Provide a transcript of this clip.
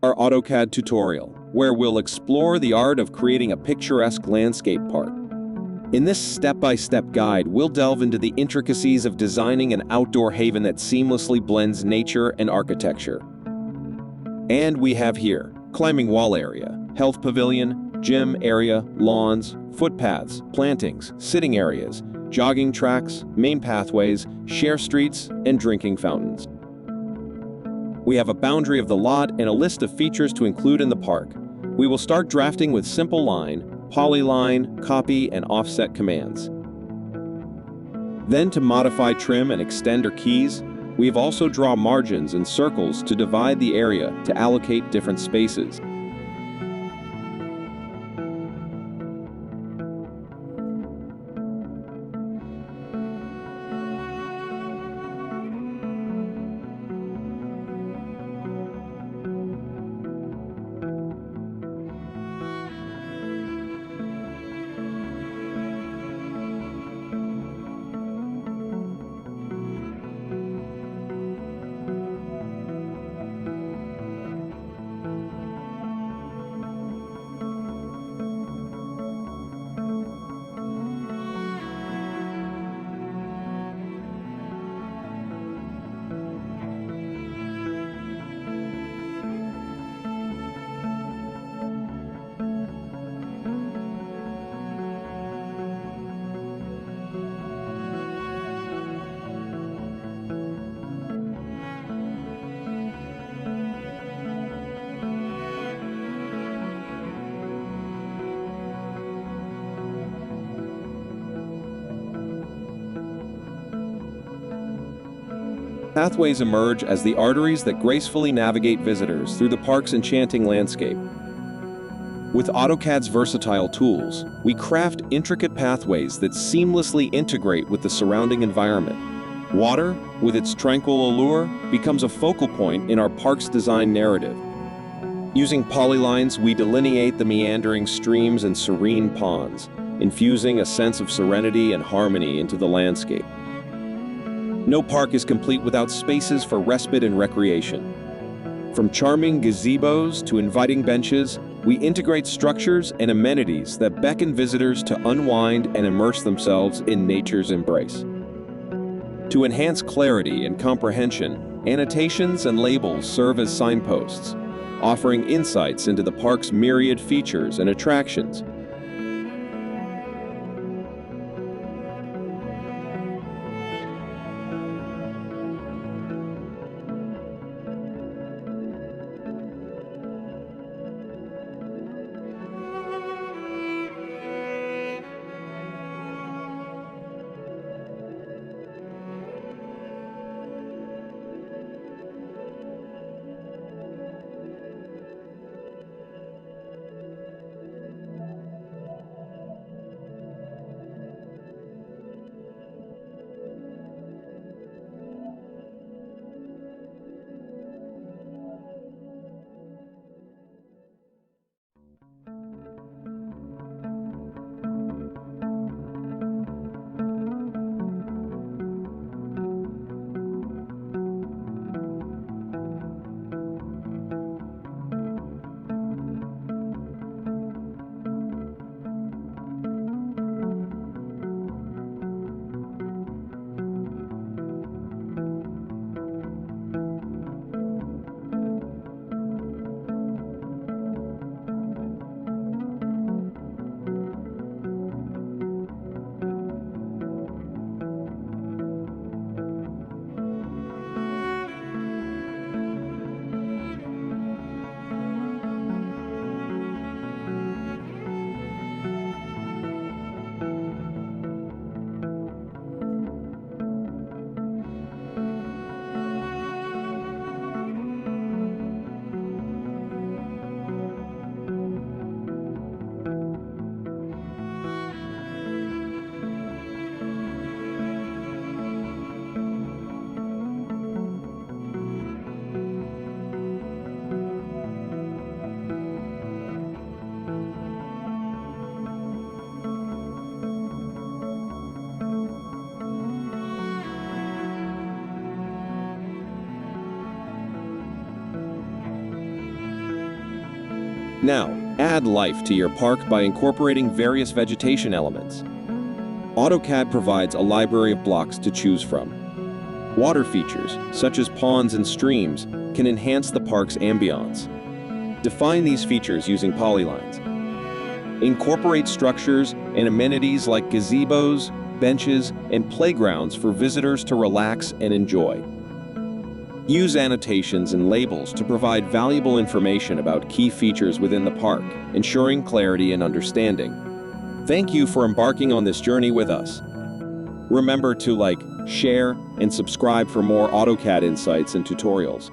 our AutoCAD tutorial, where we'll explore the art of creating a picturesque landscape park. In this step-by-step guide, we'll delve into the intricacies of designing an outdoor haven that seamlessly blends nature and architecture. And we have here climbing wall area, health pavilion, gym area, lawns, footpaths, plantings, sitting areas, jogging tracks, main pathways, share streets, and drinking fountains. We have a boundary of the lot and a list of features to include in the park. We will start drafting with simple line, polyline, copy, and offset commands. Then to modify, trim, and extend our keys, we have also draw margins and circles to divide the area to allocate different spaces. Pathways emerge as the arteries that gracefully navigate visitors through the park's enchanting landscape. With AutoCAD's versatile tools, we craft intricate pathways that seamlessly integrate with the surrounding environment. Water, with its tranquil allure, becomes a focal point in our park's design narrative. Using polylines, we delineate the meandering streams and serene ponds, infusing a sense of serenity and harmony into the landscape. No park is complete without spaces for respite and recreation. From charming gazebos to inviting benches, we integrate structures and amenities that beckon visitors to unwind and immerse themselves in nature's embrace. To enhance clarity and comprehension, annotations and labels serve as signposts, offering insights into the park's myriad features and attractions. Now, add life to your park by incorporating various vegetation elements. AutoCAD provides a library of blocks to choose from. Water features, such as ponds and streams, can enhance the park's ambiance. Define these features using polylines. Incorporate structures and amenities like gazebos, benches, and playgrounds for visitors to relax and enjoy. Use annotations and labels to provide valuable information about key features within the park, ensuring clarity and understanding. Thank you for embarking on this journey with us. Remember to like, share, and subscribe for more AutoCAD insights and tutorials.